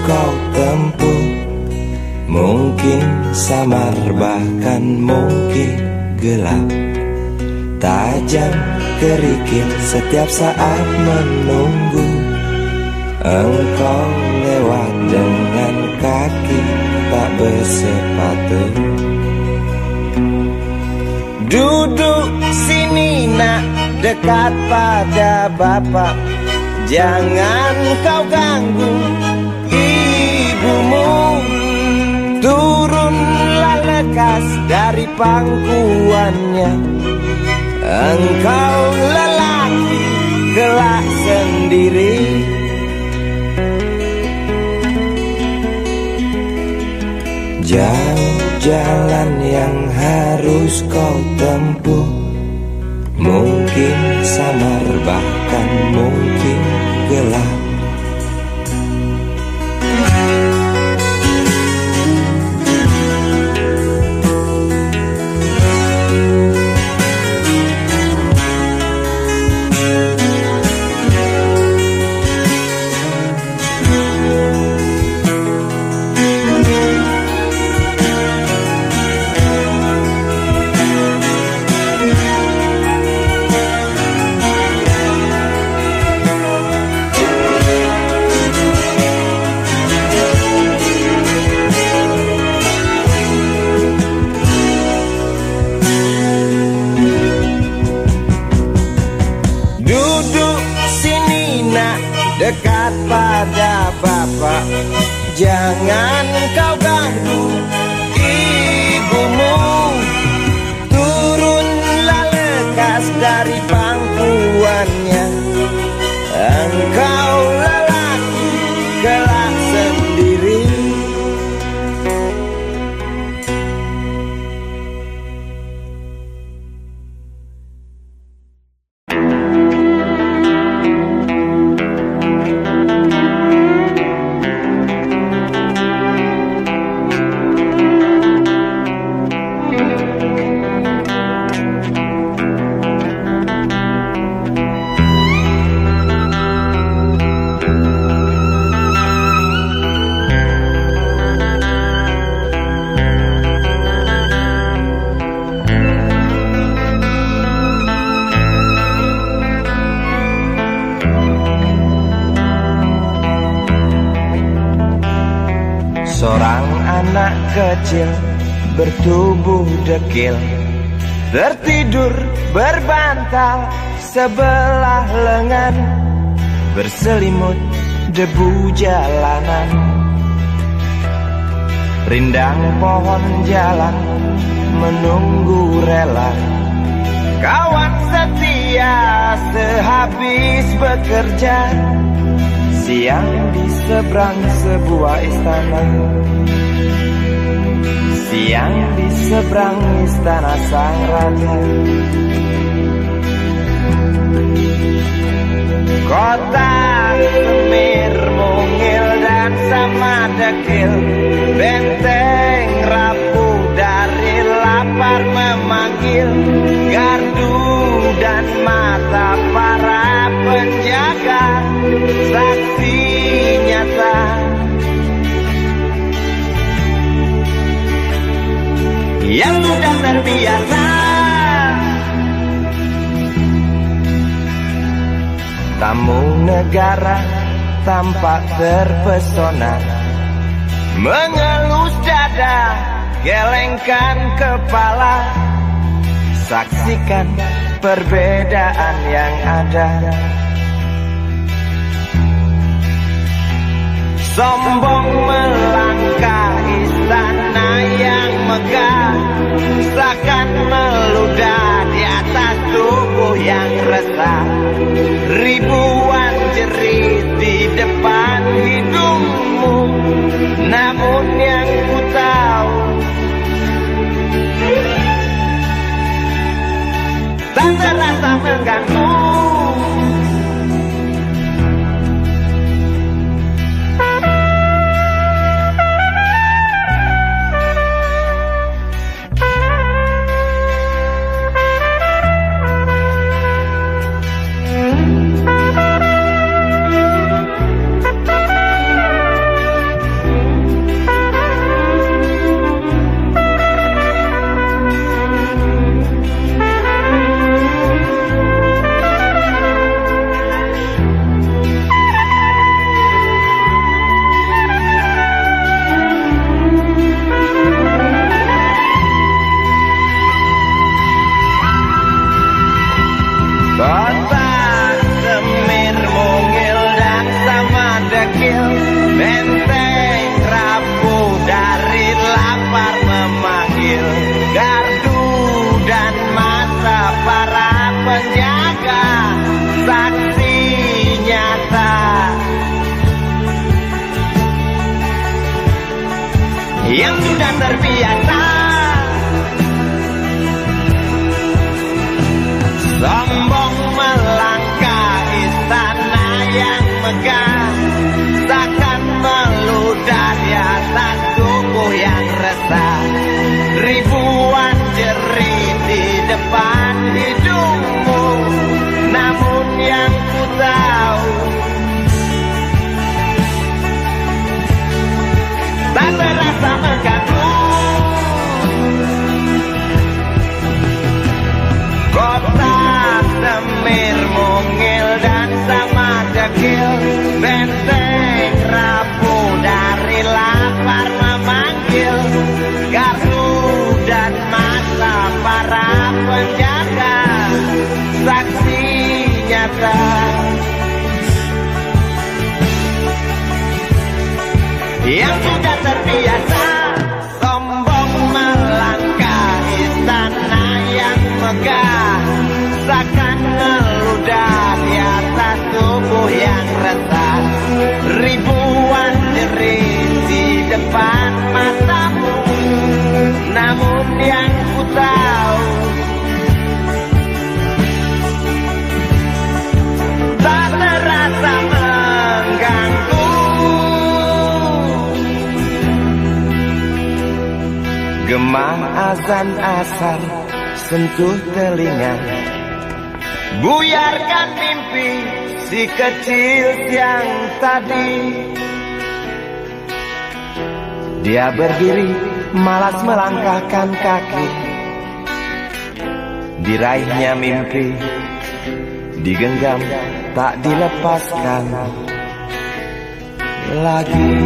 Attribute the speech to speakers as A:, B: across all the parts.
A: kau tempuh. Mungkin samar bahkan mungkin gelap, tajam kerikil setiap saat menunggu. Engkau lewat dengan kaki tak bersepatu. Duduk sini nak, dekat pada bapak. Jangan kau ganggu ibumu. Turunlah lekas dari pangkuannya. Engkau lelaki kelak sendiri. Jauh jalan yang harus kau tempuh. Mungkin samar bahkan mungkin gelap. Dekat pada bapak, jangan kau ganggu ibumu. Turunlah lekas dari pangkuannya. Engkau lelaki kelak sendiri. Seorang anak kecil bertubuh dekil, tertidur berbantal sebelah lengan, berselimut debu jalanan. Rindang pohon jalan menunggu rela, kawan setia sehabis bekerja. Siang di seberang sebuah istana, siang di seberang istana sang raja. Kota Semir mungil dan sama dekil, benteng rapuh dari lapar memanggil. Gardu dan mata para penjaga, saksi nyata yang sudah terbiasa. Tamu negara tampak terpesona, mengelus dada, gelengkan kepala. Saksikan perbedaan yang ada. Sombong melangkah istana yang megah, seakan meludah di atas tubuh yang resah. Ribuan jerit di depan hidungmu, namun yang ku tahu tak terasa mengganggu. yang sudah terbiasa sombong melangkah istana yang megah, takkan meludah di atas tubuh yang resah. Ribuan jerit di depan hidungmu, namun yang ku tahu tak terasa mengganggu. Kota Semir mungil dan sama dekil, benteng rapuh dari lapar memanggil. Gardu dan mata para penjaga, saksi nyata yang sudah terbiasa sombong melangkah istana yang megah, takkan meludah di atas tubuh yang resah. Ribuan jerit di depan matamu, namun yang ku tahu tak terasa mengganggu. Gema azan asar sentuh telinga, buyarkan mimpi si kecil yang tadi. Dia berdiri malas melangkahkan kaki, diraihnya mimpi digenggam tak dilepaskan lagi.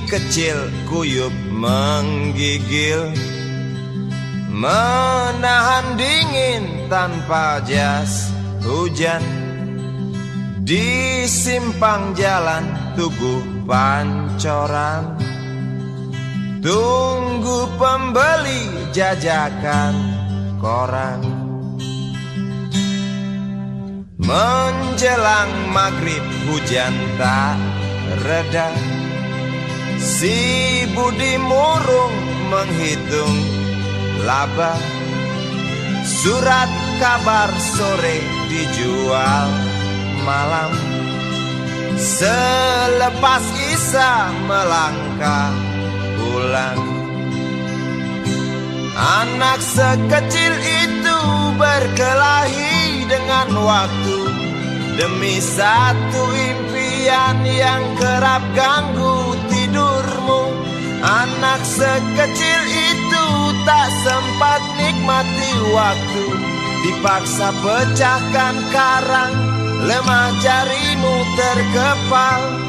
A: Kecil kuyup menggigil, menahan dingin tanpa jas hujan. Di simpang jalan Tugu Pancoran, tunggu pembeli jajakan koran. Menjelang maghrib hujan tak reda, si Budi murung menghitung laba. Surat kabar sore dijual malam, selepas Isa melangkah pulang. Anak sekecil itu berkelahi dengan waktu demi satu impian yang kerap ganggu tidurmu. Anak sekecil itu tak sempat nikmati waktu, dipaksa pecahkan karang, lemah jarimu terkepal.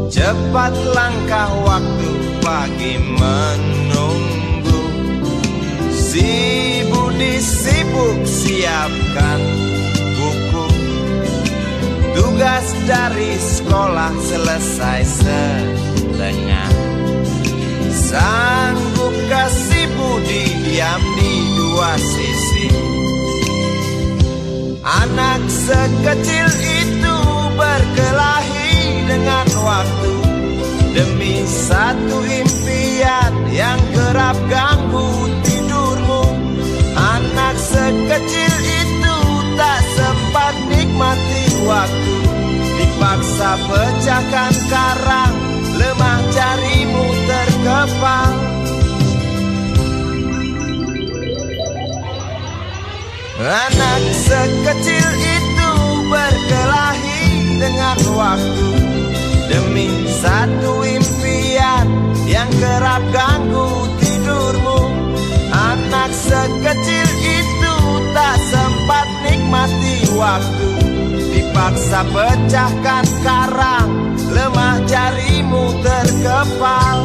A: Cepat langkah waktu pagi menunggu, si Budi sibuk siapkan buku. Tugas dari sekolah selesai setengah. Sanggupkah si Budi Dipaksa pecahkan karang, lemah jarimu terkepal. Anak sekecil itu berkelahi dengan waktu demi satu impian yang kerap ganggu tidurmu. Anak sekecil itu tak sempat nikmati waktu, dipaksa pecahkan karang, lemah jarimu terkepal.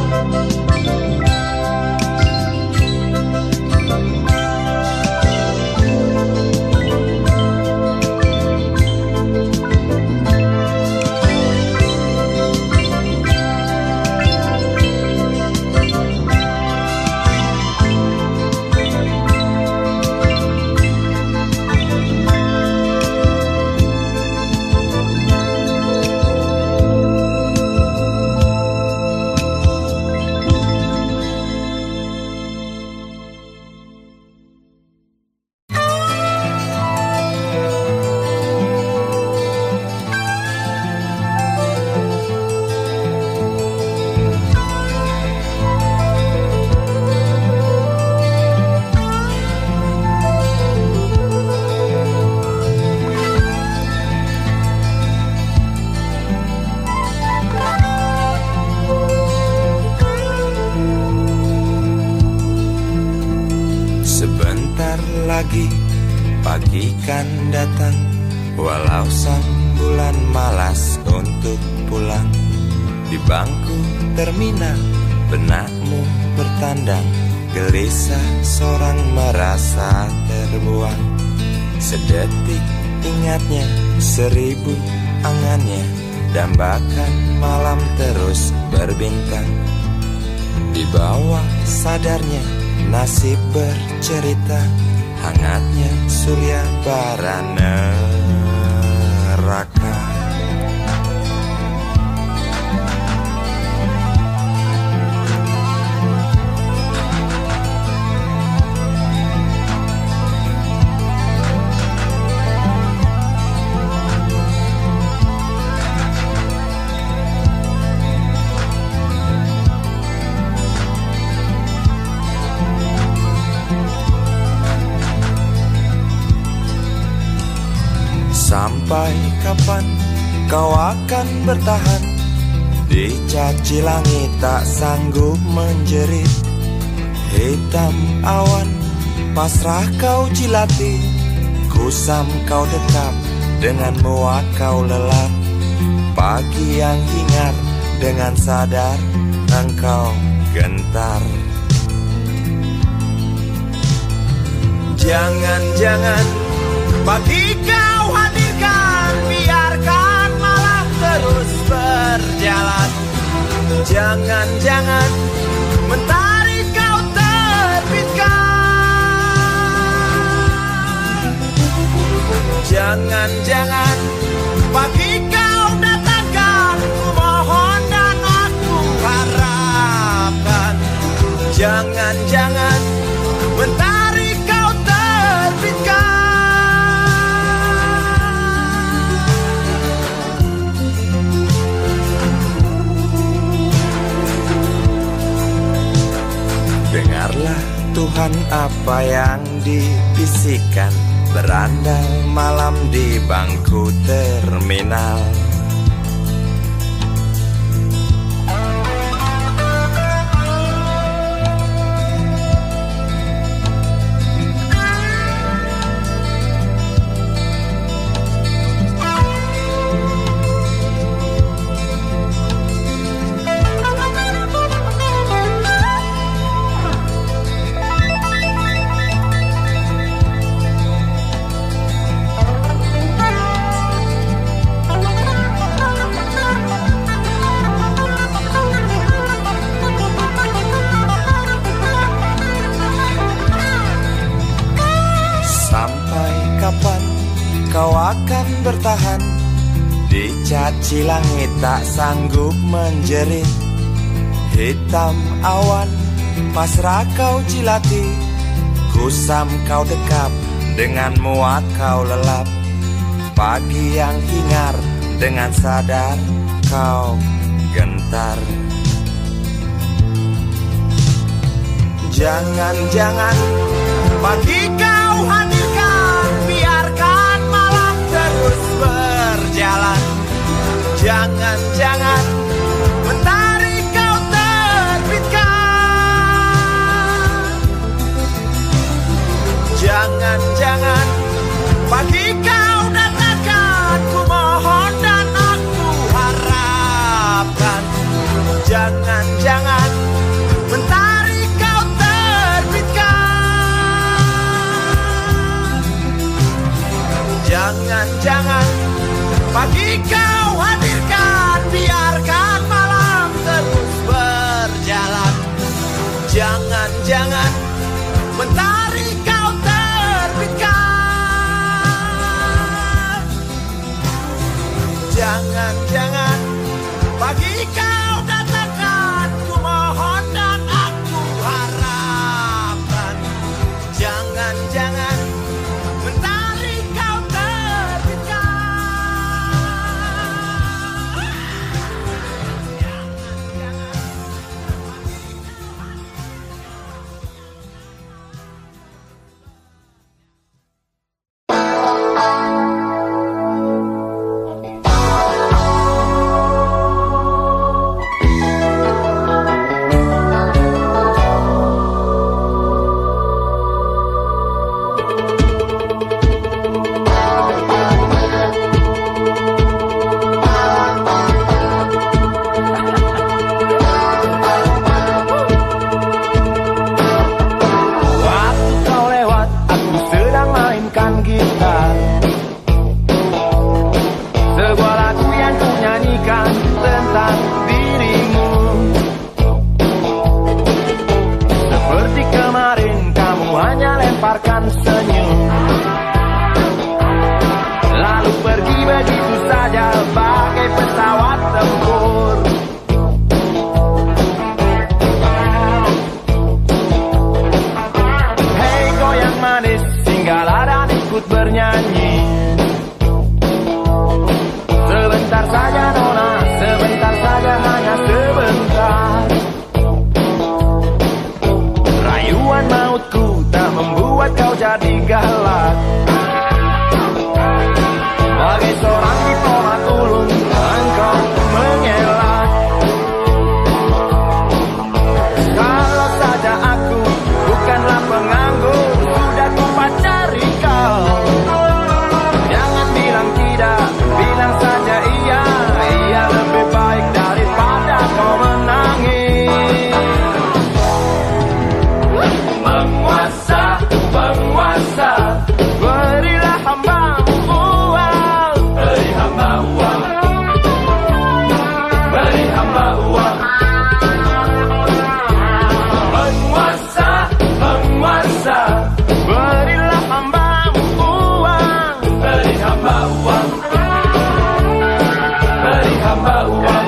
B: Lagi pagi kan datang, walau sang bulan malas untuk pulang. Di bangku terminal benakmu bertandang, gelisah seorang merasa terbuang. Sedetik ingatnya, seribu angannya, dambakan malam terus berbintang. Di bawah sadarnya nasib bercerita, hangatnya surya bara neraka. Sampai kapan kau akan bertahan? Dicaci langit tak sanggup menjerit. Hitam awan pasrah kau jilati, kusam kau dekap, dengan muak kau lelap. Pagi yang hingar, dengan sadar engkau gentar.
A: Jangan-jangan pagi kau hadirkan, biarkan malam terus berjalan. Jangan-jangan mentari kau terbitkan. Jangan-jangan pagi kau datangkan, ku mohon dan aku harapkan. Jangan-jangan mentari kau terbitkan.
B: Dengarlah Tuhan apa yang dibisikkan, berandal malam di bangku terminal. Kau akan bertahan, dicaci langit tak sanggup menjerit. Hitam awan pasrah kau jilati, kusam kau dekap, dengan muak kau lelap. Pagi yang hingar, dengan sadar kau gentar. Jangan-jangan pagi kau hadirkan, biarkan malam terus berjalan. Jangan-jangan mentari kau terbitkan. Jangan-jangan pagi kau datangkan, ku mohon dan aku harapkan. Jangan-jangan mentari kau terbitkan. Jangan-jangan pagi kau hadirkan, biarkan malam terus berjalan. Jangan-jangan mentari kau terbitkan. Jangan-jangan pagi kau datangkan, ku mohon dan aku harapkan. Jangan-jangan mentari kau terbitkan. Jangan-jangan senyum, lalu pergi begitu saja bagai pesawat tempur. Hei goyang manis, singgahlah dan ikut bernyanyi. Sebentar saja nona, sebentar saja, hanya sebentar. Rayuan mautku tak membuat kau jadi galak. Bagai seorang diplomat ulung, engkau mengelak. Kalau saja aku bukanlah penganggur, sudah ku pacari kau. Jangan bilang tidak, bilang saja iya. Iya lebih baik daripada kau menangis. Penguasa, berilah hamba-Mu uang. Beri hamba uang. Beri hamba uang. Penguasa, berilah hamba-Mu uang. Beri hamba uang. Beri hamba uang.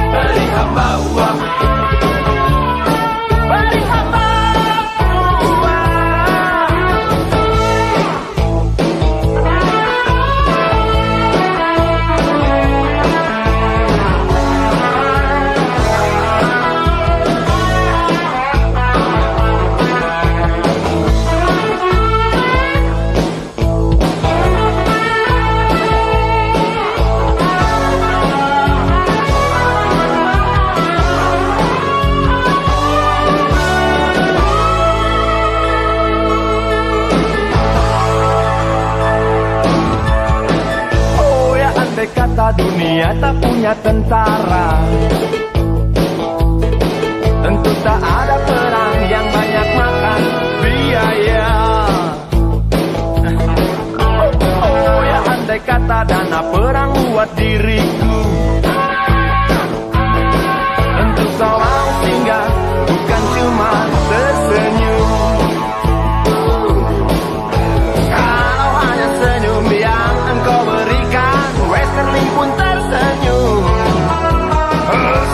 B: Beri hamba uang. Beri hamba. Kata dunia tak punya tentara, tentu tak ada perang yang banyak makan biaya. Oh ya, andai kata dana perang buat diriku, tentu kau mau singgah, bukan cuma tersenyum. Kalau hanya senyum yang engkau berikan, Westerling pun tersenyum.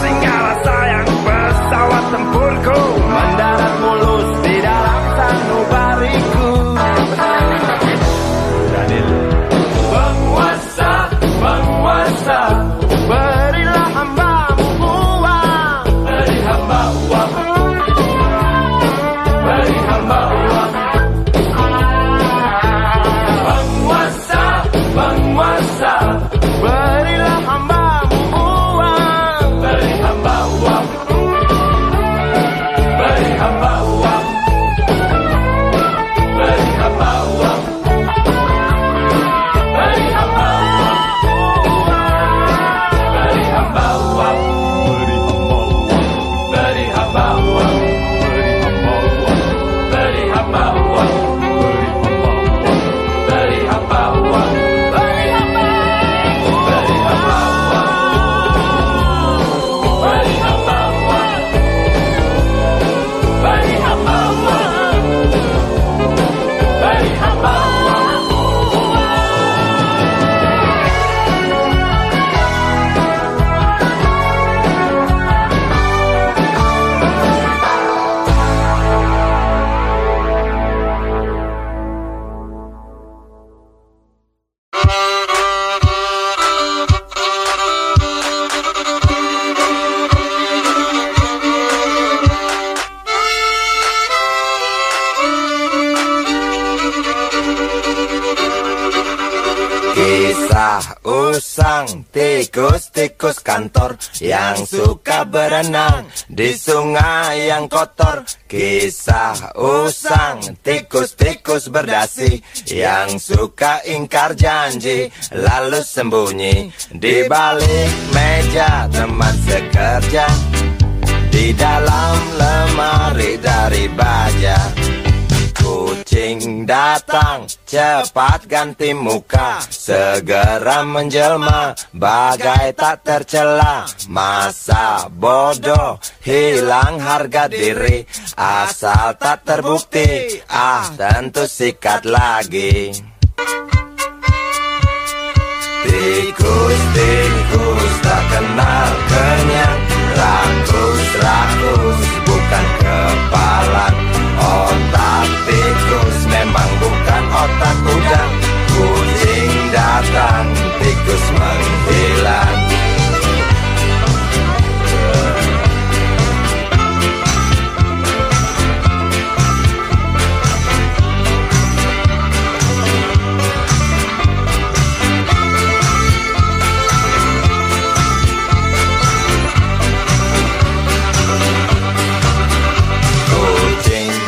B: Singgahlah sayang, pesawat tempurku mendarat mulus di dalam sanubariku. Penguasa,
A: Kisah usang tikus-tikus kantor yang suka berenang di sungai yang kotor. Kisah usang tikus-tikus berdasi yang suka ingkar janji lalu sembunyi di balik meja teman sekerja, di dalam lemari dari baja. Kucing datang, cepat ganti muka, segera menjelma, bagai tak tercela. Masa bodoh, hilang harga diri, asal tak terbukti, tentu sikat lagi. Tikus-tikus tak kenal kenyang, rakus-rakus bukan kepalang. Otak tikus memang bukan otak udang. Kucing datang, tikus menghilang.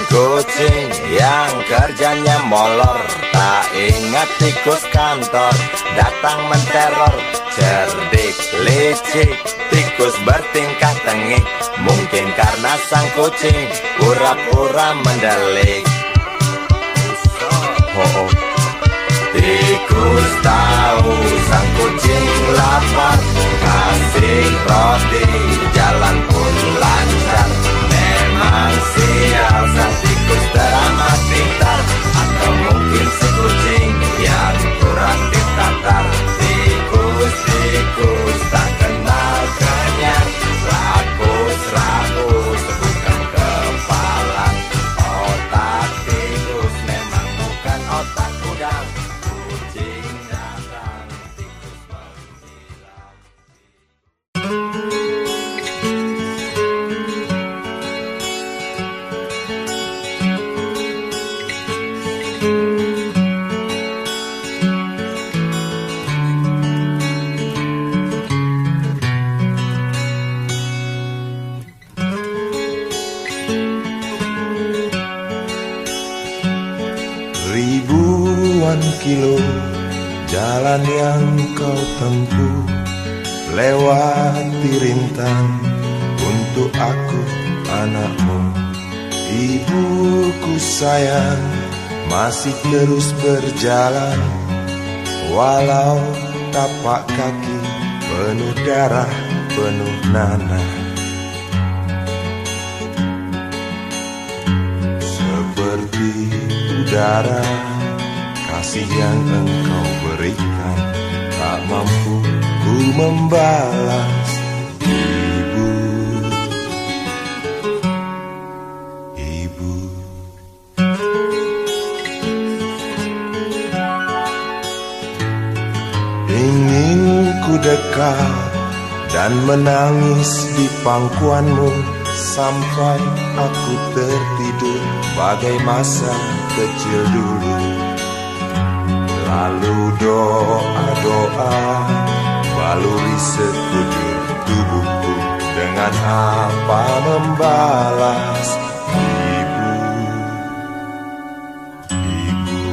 A: Kucing yang kerjanya molor, tak ingat tikus kantor, datang menteror. Cerdik, licik, tikus bertingkah tengik, mungkin karena sang kucing pura-pura mendelik. Tikus tahu sang kucing lapar, kasih roti, jalan pun lancar. Memang sial sang tikus teramat pintar, atau mungkin si kucing yang kurang ditatar. Tikus-tikus tak kenal kenyang, rakus-rakus bukan kepalang. Otak tikus memang bukan otak udang. Kucing datang, tikus menghilang.
C: Ribuan kilo jalan yang kau tempuh, lewati rintang untuk aku anakmu. Ibuku sayang masih terus berjalan, walau tapak kaki penuh darah, penuh nanah. Seperti udara, kasih yang engkau berikan, tak mampu ku membalas. Ibu, ibu. Ingin ku dekat dan menangis di pangkuanmu sampai aku tertidur bagai masa kecil dulu. Lalu doa-doa baluri sekujur tubuhku, dengan apa membalas. Ibu, ibu.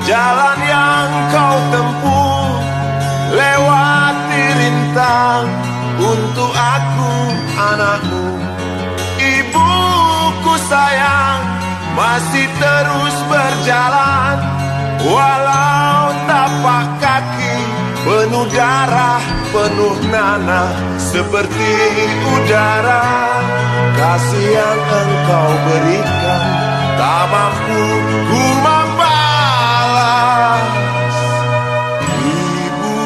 C: Jalan yang kau tempuh, lewati rintang untuk aku anakmu. Ibuku sayang masih terus berjalan, walau tapak kaki penuh darah, penuh nanah. Seperti udara, kasih yang engkau berikan, tak mampu ku membalas. Ibu,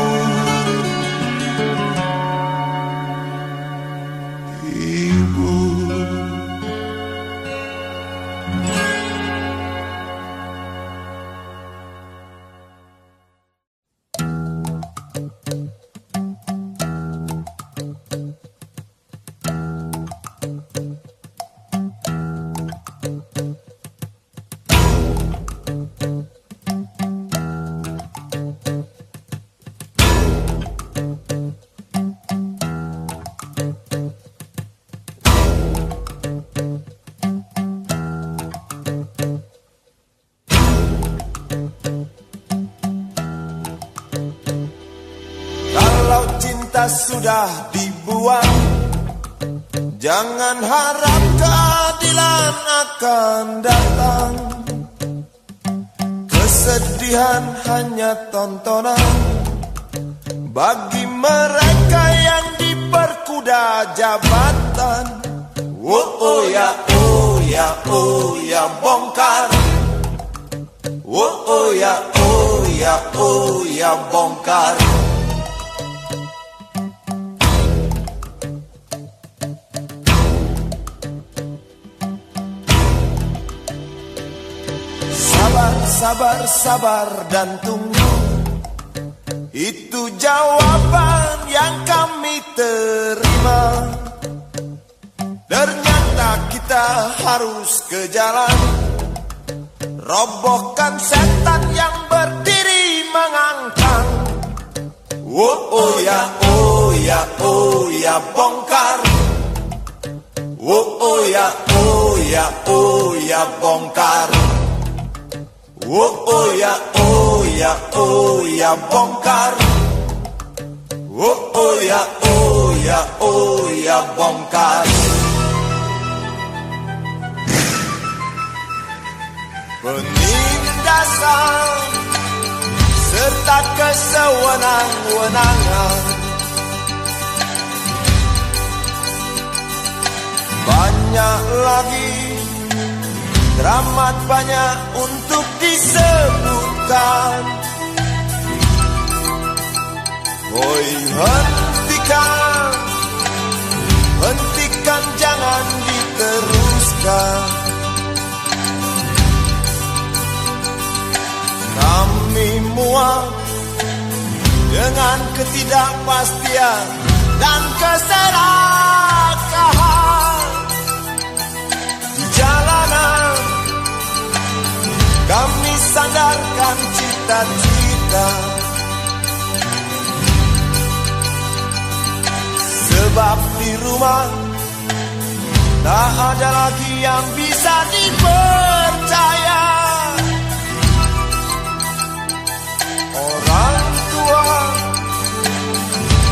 C: saja sudah dibuang. Jangan harap keadilan akan datang. Kesedihan hanya tontonan bagi mereka yang diperkuda jabatan. Oh ya, oh ya, oh ya, bongkar. Oh ya, oh ya, oh ya, bongkar. Sabar, sabar, sabar dan tunggu. Itu jawaban yang kami terima. Ternyata kita harus ke jalan, robohkan setan yang berdiri mengangkang. Oh ya, oh ya, oh ya, bongkar. Oh ya, oh ya, oh ya, bongkar. Oh ya, oh ya, oh ya, bongkar. Oh ya, oh ya, oh ya, bongkar. Penindasan serta kesewenang-wenangan, banyak lagi, teramat banyak untuk disebutkan. Oi, hentikan, hentikan, jangan diteruskan. Kami muak dengan ketidakpastian dan keserakahan di jalanan. Kami sandarkan cita-cita, sebab di rumah tak ada lagi yang bisa dipercaya. Orang tua,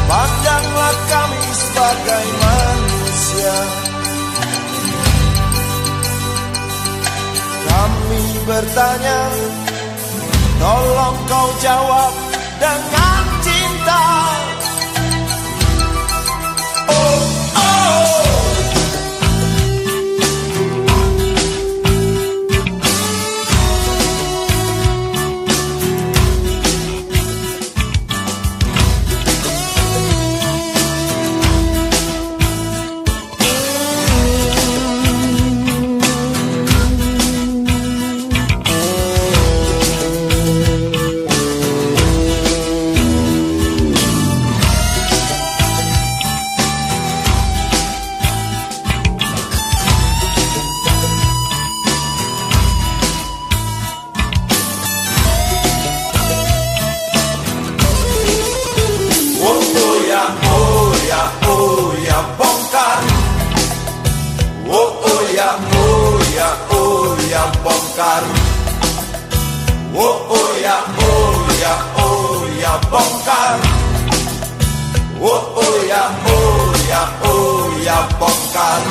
C: pandanglah kami sebagai manusia. Kami bertanya, tolong kau jawab dengan cinta. Oh, oh. Bongkar. Oh ya, oh ya, oh ya, bongkar. Oh ya, oh ya, oh ya, bongkar.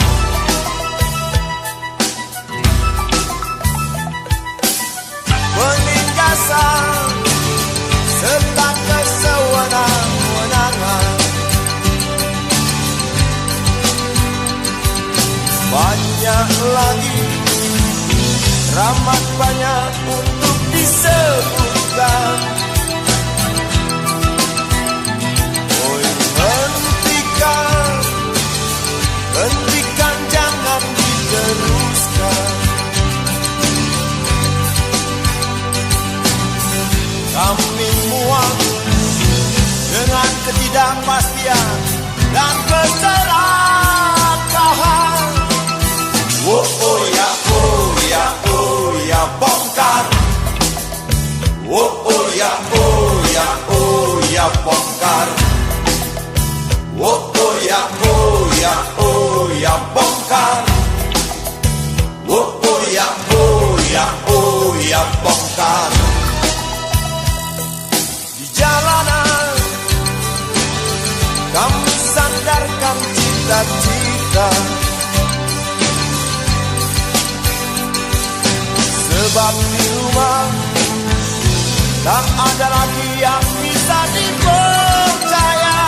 C: Penindasan serta kesewenang-wenangan, banyak lagi, teramat banyak untuk disebutkan. Oi, hentikan, hentikan, jangan diteruskan. Kami muak dengan ketidakpastian dan keserakahan. Oh ya, oh ya, oh ya, bongkar. Oh ya, oh ya, oh ya, bongkar. Oh ya, oh ya, oh ya, bongkar. Oh ya, oh ya, oh ya, bongkar. Di jalanan
A: Sebab di rumah tak ada lagi yang bisa dipercaya.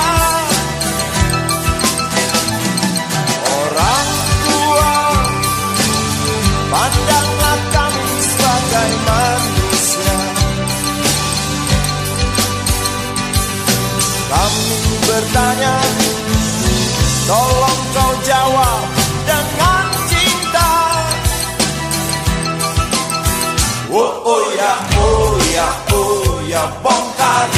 A: Orang tua, pandanglah kami sebagai manusia. Kami bertanya, tolong kau jawab dengan cinta.
C: Oh ya, oh ya, oh ya, bongkar.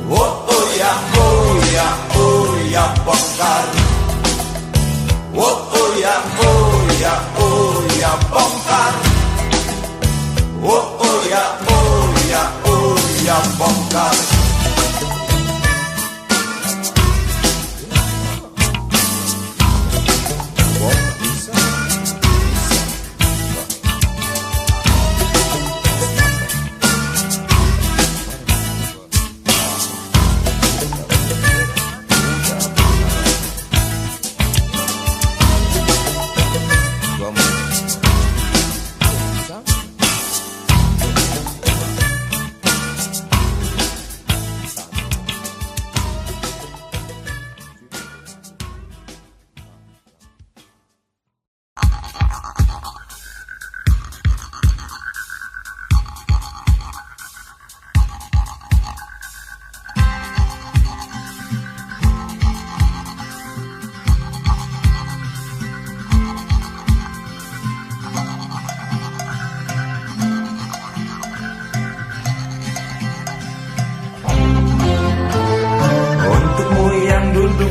C: Oh ya, oh ya, oh ya, bongkar. Oh ya, oh ya, oh ya, bongkar. Oh ya, oh ya, oh ya, bongkar.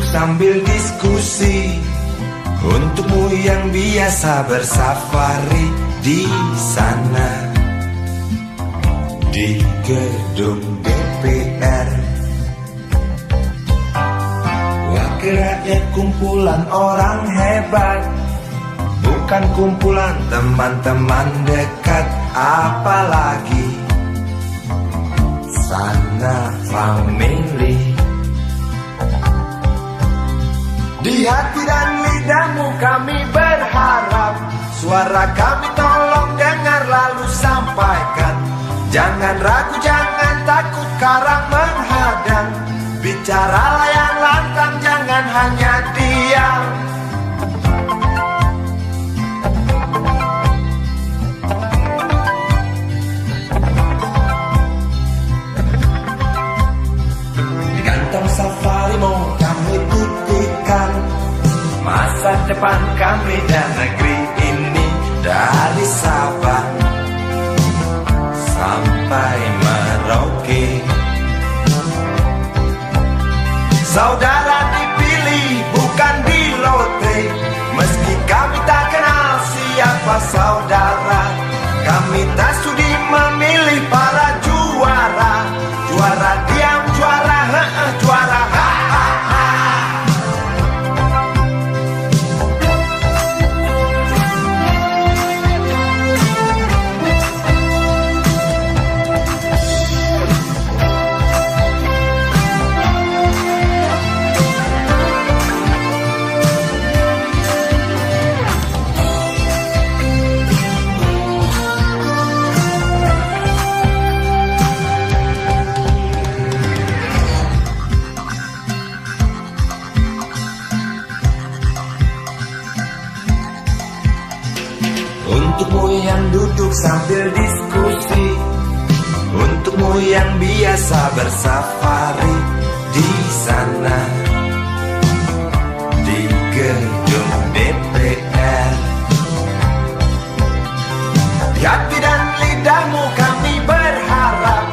A: Sambil diskusi, untukmu yang biasa bersafari di sana, di gedung DPR. Wakil rakyat kumpulan orang hebat, bukan kumpulan teman-teman dekat. Apalagi sana family. Di hati dan lidahmu kami berharap, suara kami tolong dengar lalu sampaikan. Jangan ragu, jangan takut karang menghadang. Bicaralah yang lantang, jangan hanya diam. Kantong safarimu kami titipkan, masa depan kami dan negeri ini, dari Sabang sampai Merauke. Saudara dipilih bukan di lotre, meski kami tak kenal siapa saudara. Kami tak sudi memilih para juara. Juara diam, juara juara untukmu yang duduk sambil diskusi, untukmu yang biasa bersafari di sana, di gedung DPR. Di hati dan lidahmu kami berharap,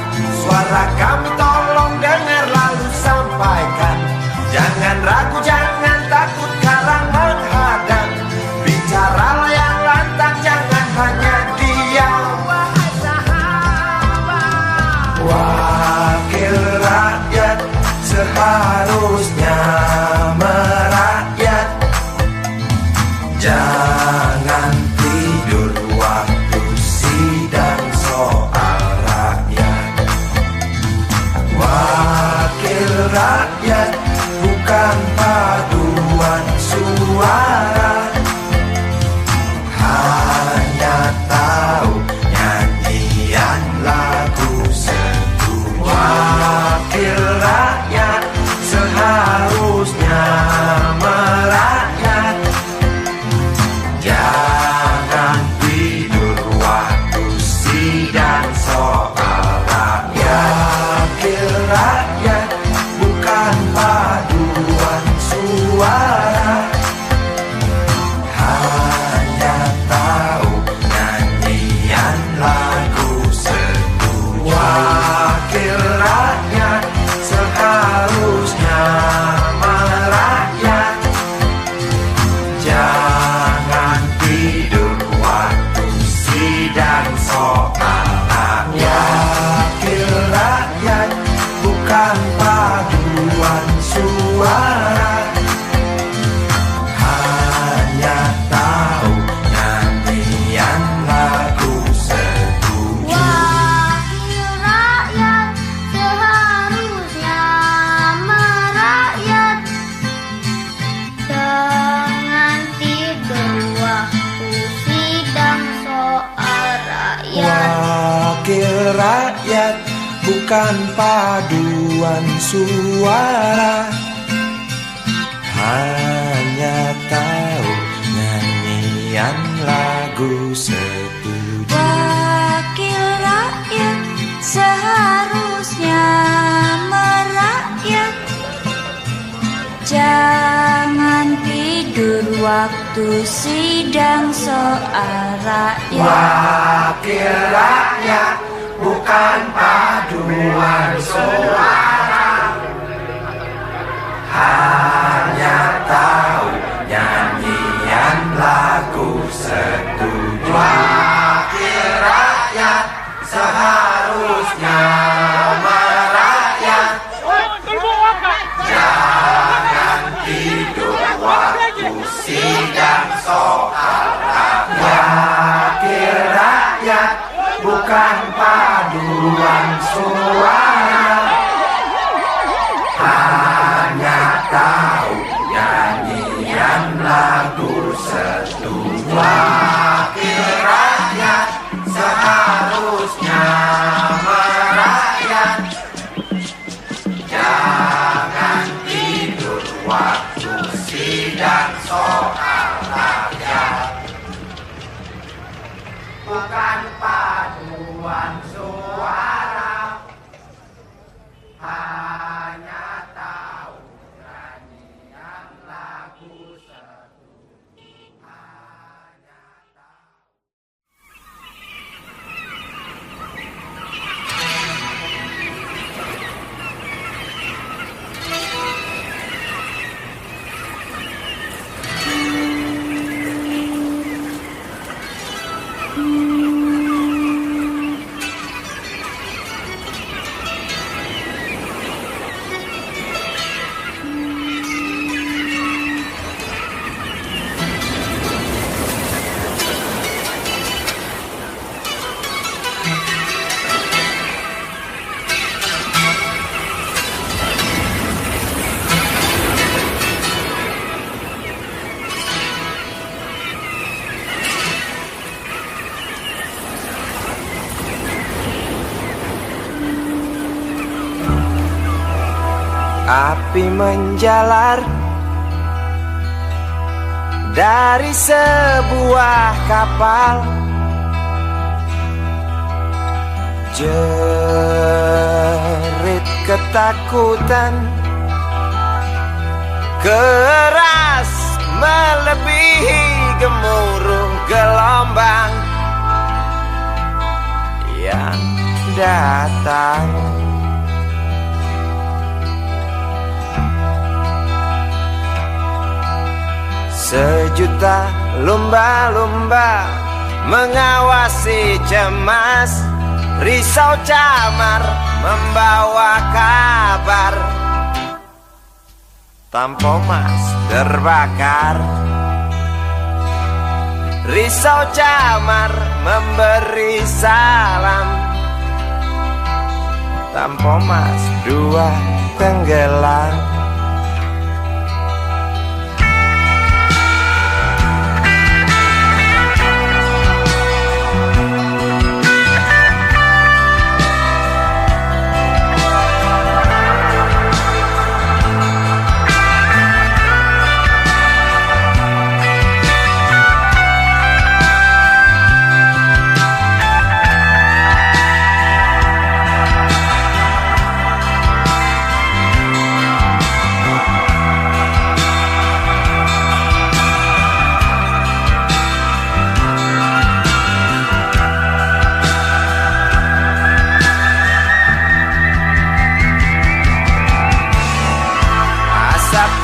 A: suara kami tolong dengar lalu sampaikan. Jangan ragu, jangan takut karang menghadang. Bicaralah yang lantang, jangan hanya diam. Wakil rakyat seharusnya
C: Wakil rakyat bukan paduan suara, hanya tahu nyanyian lagu setuju.
D: Wakil rakyat seharusnya merakyat, jangan tidur waktu sidang soal rakyat.
C: Wakil rakyat bukan paduan suara, hanya tahu nyanyian lagu setuju. Wakil rakyat seharusnya merakyat, jangan tidur waktu sidang soal rakyat. Wakil rakyat bukan paduan suara, hanya tahu nyanyian lagu setuju. Wakil rakyat seharusnya merakyat, jangan tidur waktu sidang soal rakyat. Bukan paduan suara, hanya tahu nyanyian lagu setuju. Api menjalar dari sebuah kapal, jerit ketakutan keras melebihi gemuruh gelombang yang datang. Sejuta lumba-lumba mengawasi cemas, risau camar membawa kabar. Tampomas terbakar, risau camar memberi salam. Tampomas dua tenggelam.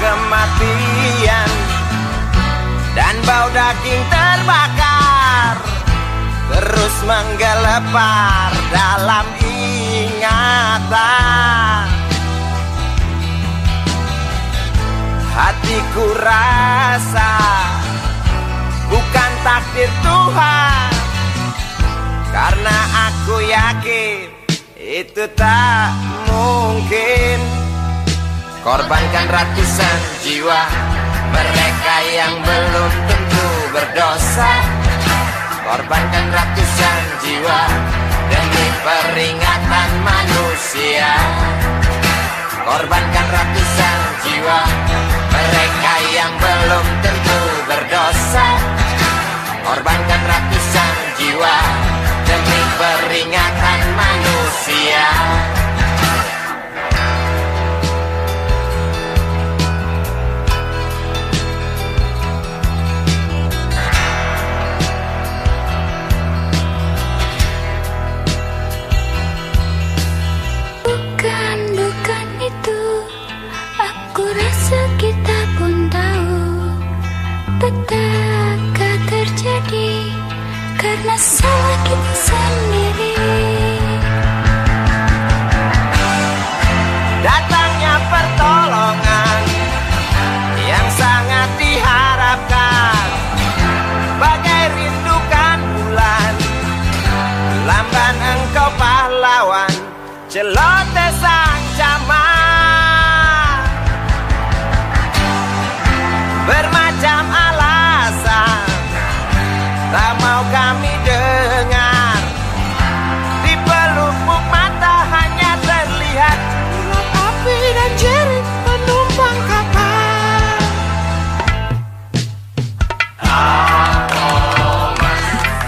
C: Kematian dan bau daging terbakar terus menggelepar dalam ingatan. Hatiku rasa bukan takdir Tuhan, karena aku yakin itu tak mungkin. Korbankan ratusan jiwa mereka yang belum tentu berdosa.
A: korbankan ratusan jiwa demi peringatan manusia. Korbankan ratusan jiwa mereka yang belum tentu berdosa. Korbankan ratusan jiwa demi peringatan manusia.
D: Bukan itu, aku rasa kita pun tahu petaka terjadi karena salah kita sendiri.
A: Datangnya pertolongan yang sangat diharapkan, bagai rindukan bulan, lamban engkau pahlawan, celoteh sang camat. Bermacam alasan tak mau kami dengar, di pelupuk mata hanya terlihat urat api dan jerit penumpang kapal.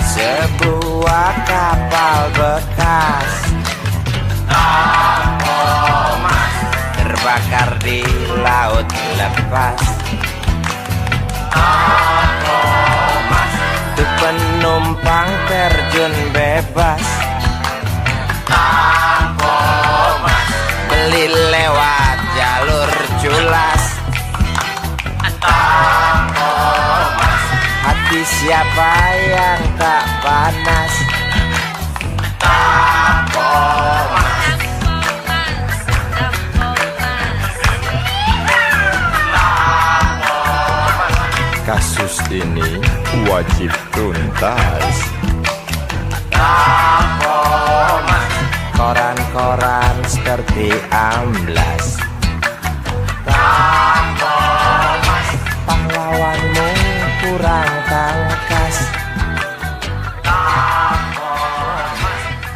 A: Sebuah kapal bekas terbakar di laut lepas. Untuk penumpang terjun bebas, beli lewat jalur culas. Hati siapa yang tak panas?
C: Kasus ini wajib tuntas.
A: Koran-koran seperti amblas. Pahlawanmu kurang tangkas.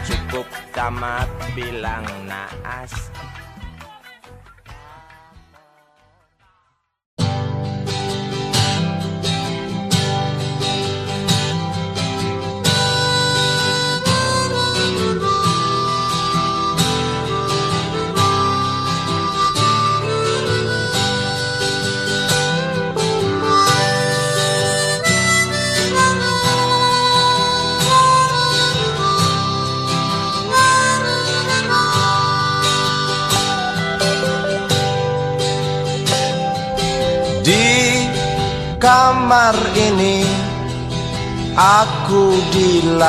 A: Cukup tamat bilang naas. Kamar ini aku dilahirkan,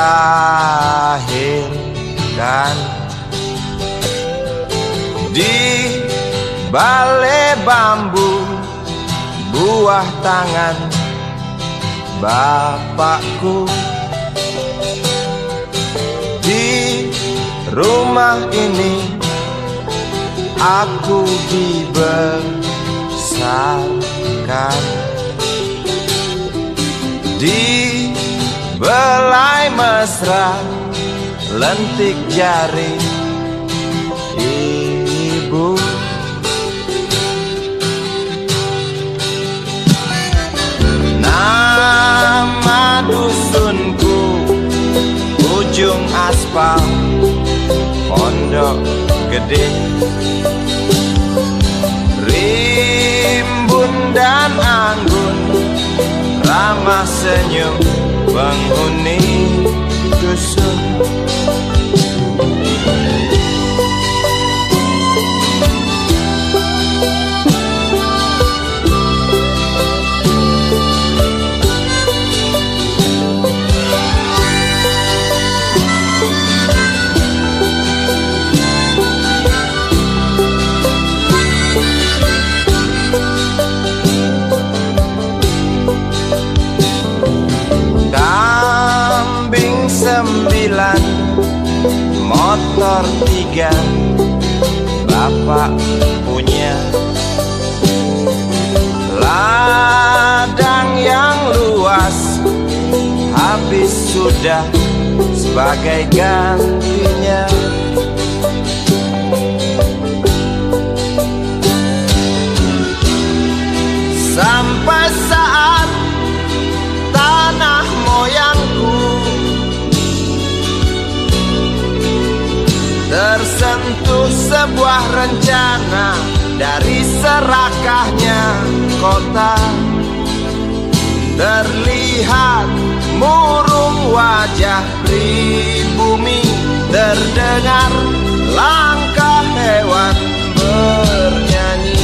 A: di balai bambu buah tangan bapakku. Di rumah ini aku dibesarkan, di belai mesra lentik jari ibu. Nama dusunku ujung aspal Pondok Gede. Rimbun dan anggun ramah senyum penghuni dusun. Sembilan, motor 3 bapak punya, ladang yang luas habis sudah sebagai gantinya. Sampai saat tanah moyangku tersentuh sebuah rencana dari serakahnya kota. Terlihat murung wajah pribumi, terdengar langkah hewan bernyanyi.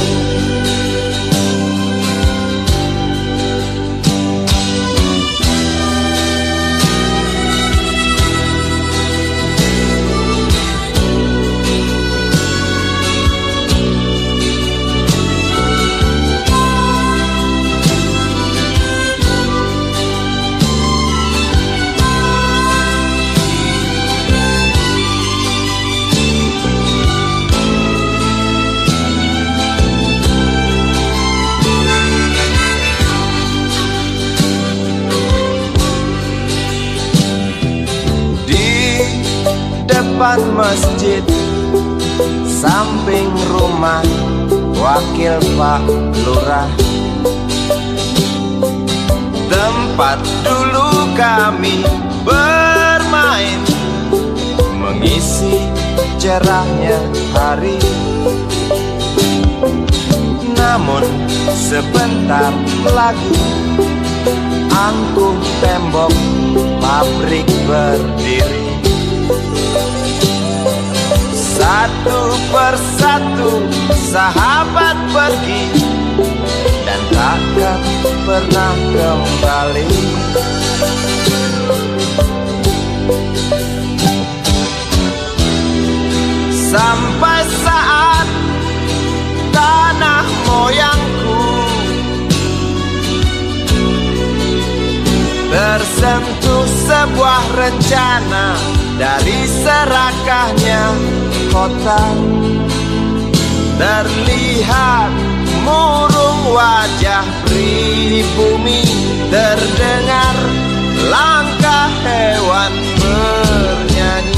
A: Depan masjid, samping rumah wakil Pak Lurah, tempat dulu kami bermain, mengisi cerahnya hari. Namun sebentar lagi angkuh tembok pabrik berdiri. Satu persatu sahabat pergi dan takkan pernah kembali. Sampai saat tanah moyangku tersentuh sebuah rencana dari serakahnya kota. Terlihat murung wajah pribumi, terdengar langkah hewan bernyanyi.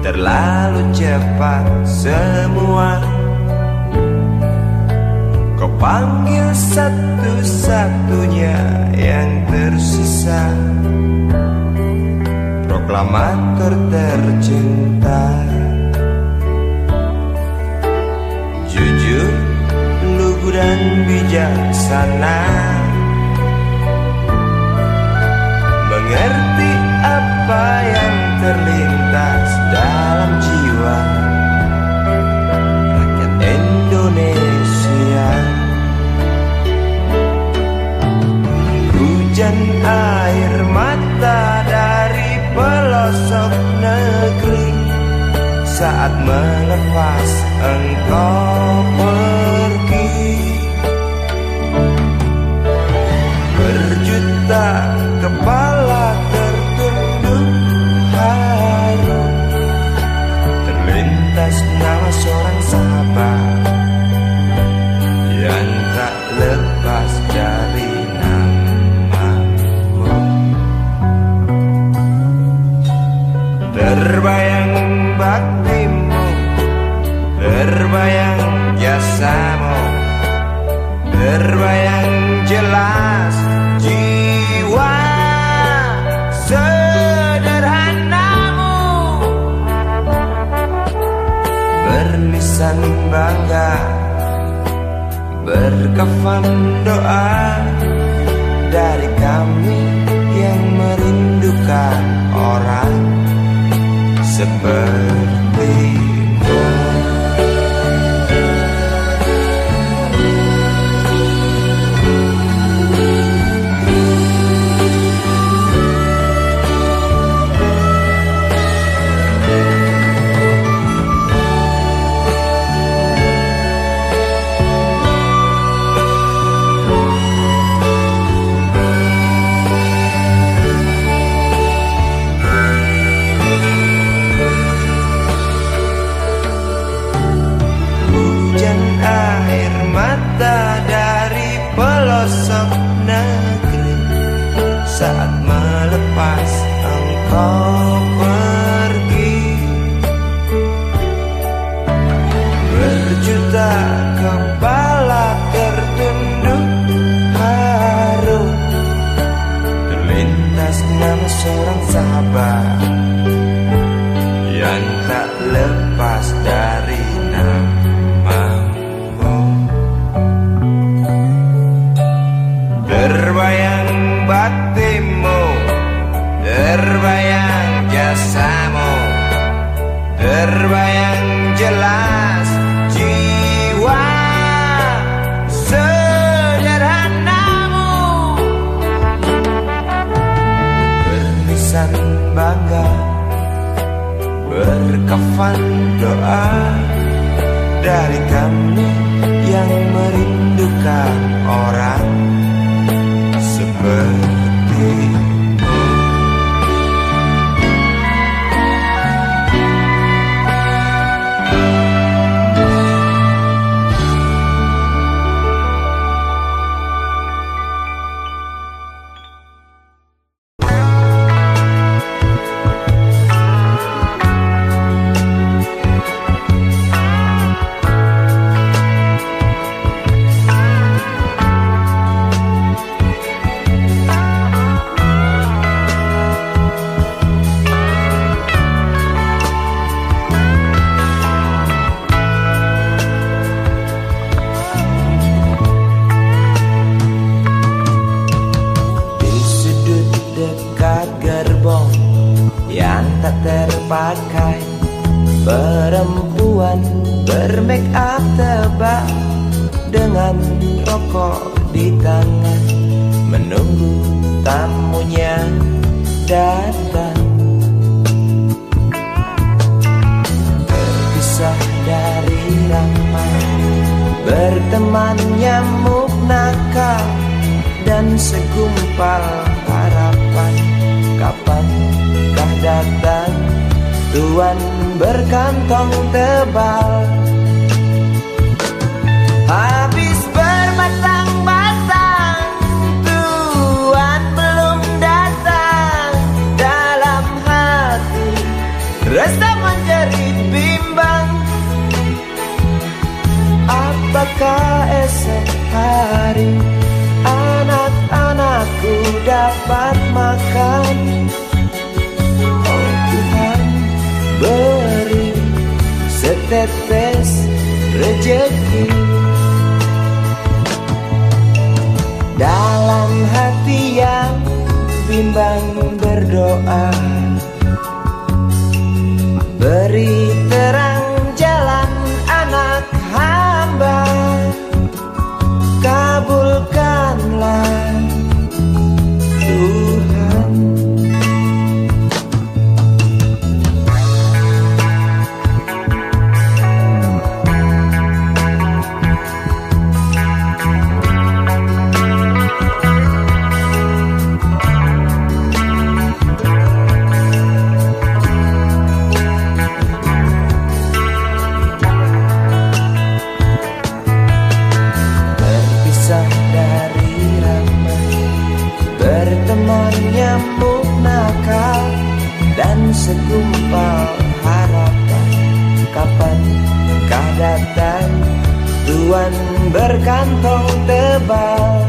A: Terlalu cepat semua, kau panggil satu-satunya yang tersisa, proklamator tercinta. Jujur, lugu dan bijaksana, mengerti apa yang terlintas dalam jiwa rakyat Indonesia. Hujan air mata dari pelosok negeri saat melepas engkau pergi. Berjuta kepala tertunduk haru, terlintas nama seorang sahabat yang tak lepas dari namamu. Terbayang baktimu, terbayang jasamu, terbayang jelas jiwa sederhanamu, berlisan bangga, berkafan doa dari kami yang merindukan orang sepertimu. bermake up tebal dengan rokok di tangan, menunggu tamunya datang. Terpisah dari ramai, berteman nyamuk nakal dan segumpal harapan. Kapankah datang tuan berkantong tebal? Habis bermatang-matang, tuan belum datang. Dalam hati rasa menjerit bimbang, apakah esok hari anak-anakku dapat makan? Oh Tuhan, beri setetes rejeki. Dalam hati yang bimbang berdoa, beri terang jalan anak hamba, kabulkanlah Tuhan. Nyamuk nakal dan segumpal harapan, kapankah datang tuan berkantong tebal?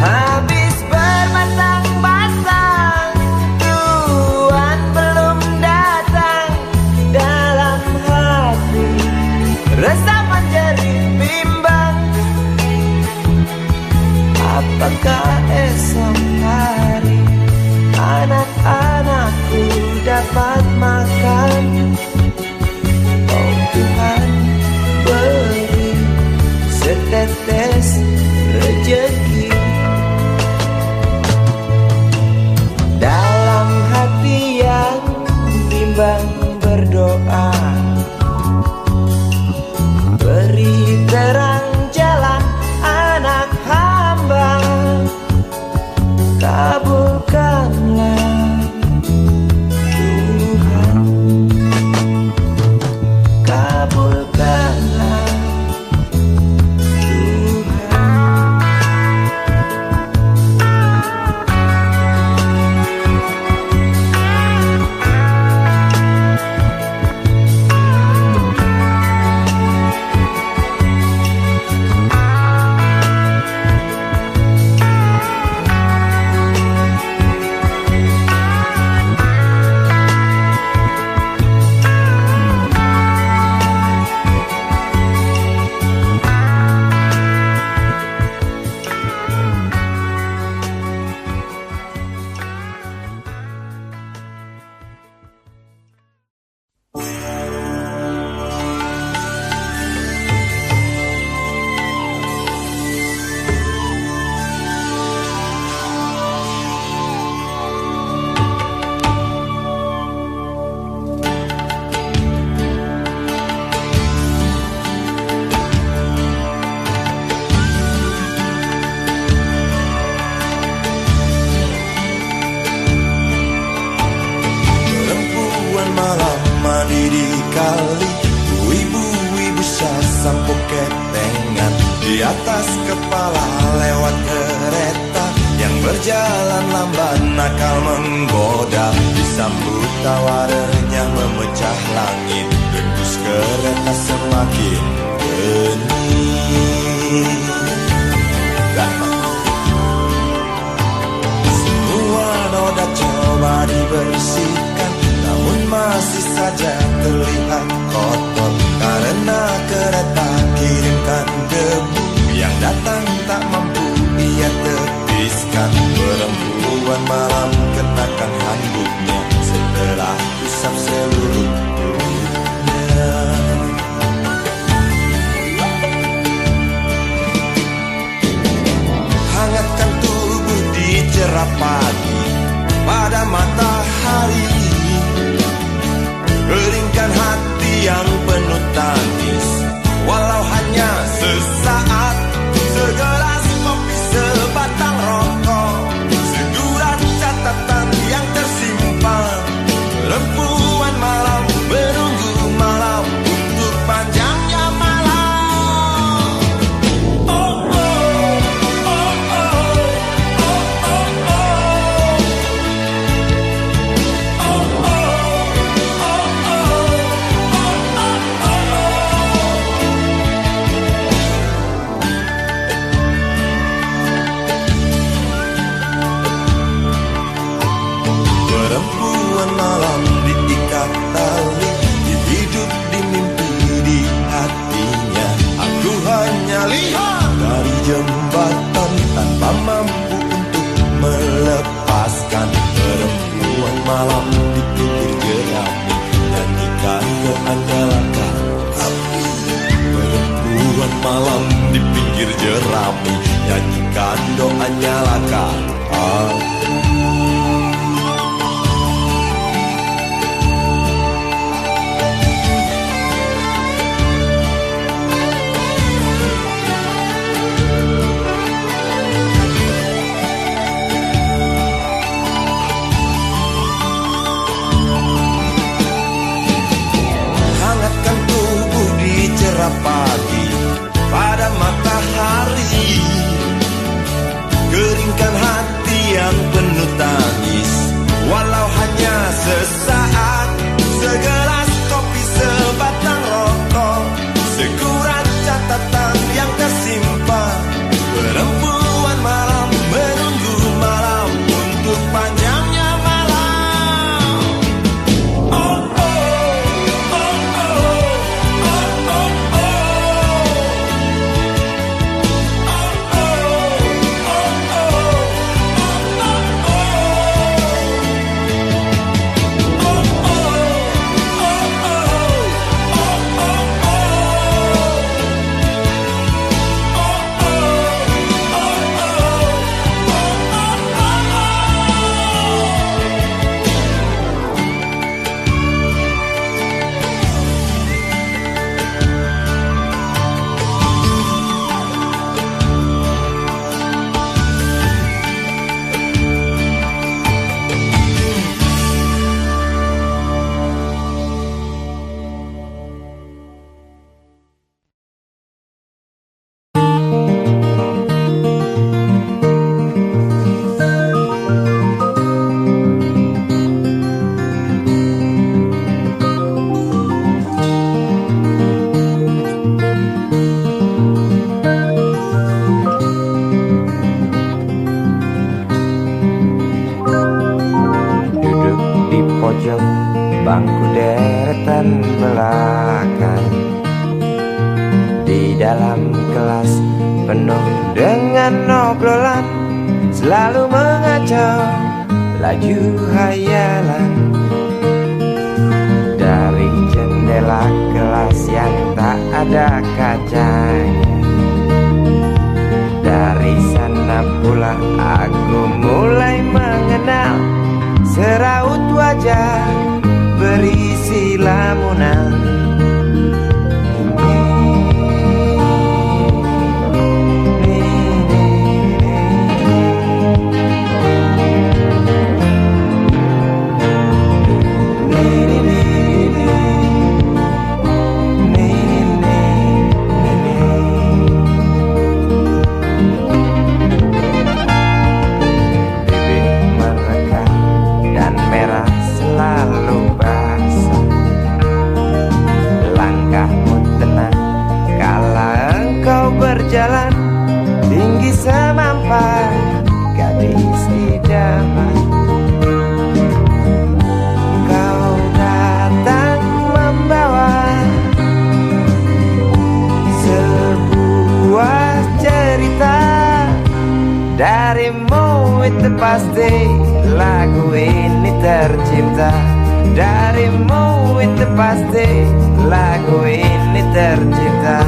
A: Habis bermatang-matang, tuan belum datang. Dalam hati rasa menjerit bimbang, apakah esok hari anak-anakku dapat makan? Oh Tuhan, beri setetes rejeki. Dalam hati yang bimbang berdoa, beri terang jalan anak hamba, kabulkanlah Tuhan, kabulkanlah Tuhan.
C: Di kali ibu-ibu sampo ketengan, di atas kepala lewat kereta yang berjalan lamban nakal menggoda, disambut tawa renyah memecah langit, rebus kereta semakin bening. Semua noda coba dibersihkan, namun masih saja terlihat kotor, karena kereta kirimkan debu yang datang tak mampu ia tepiskan. Perempuan malam kenakan handuknya setelah usap seluruh tubuhnya. malam di pinggir jerami, nyanyikan doa nyalakan api. Hangatkan tubuh di cerah pagi pada matahari, keringkan hati yang penuh tangis, walau hanya sesaat. Segelas kopi, sebatang rokok, segurat catatan yang tersimpan. Perempuan malam menunggu malam untuk panjangnya malam. Oh, oh, oh, oh, oh, oh,
A: pojok bangku deretan belakang, di dalam kelas penuh dengan obrolan, selalu mengacau laju hayalan. Dari jendela kelas yang tak ada kacanya, dari sana pula aku mulai mengenal seraut wajah berisi lamunan. Berjalan tinggi semampai gadis idaman, kau datang membawa sebuah cerita. Darimu itu pasti lagu ini tercipta, darimu itu pasti lagu ini tercipta.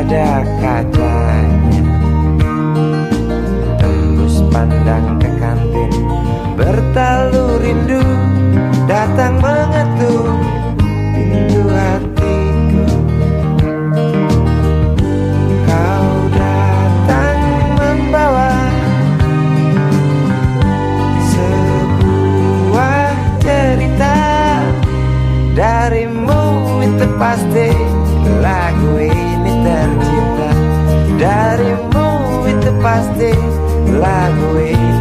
A: Ada kacanya, tembus pandang ke kantin, bertalu rindu datang mengetuk pintu hatiku. Kau datang membawa sebuah cerita, darimu itu pasti lagu ini tercipta. pasti lagu ini.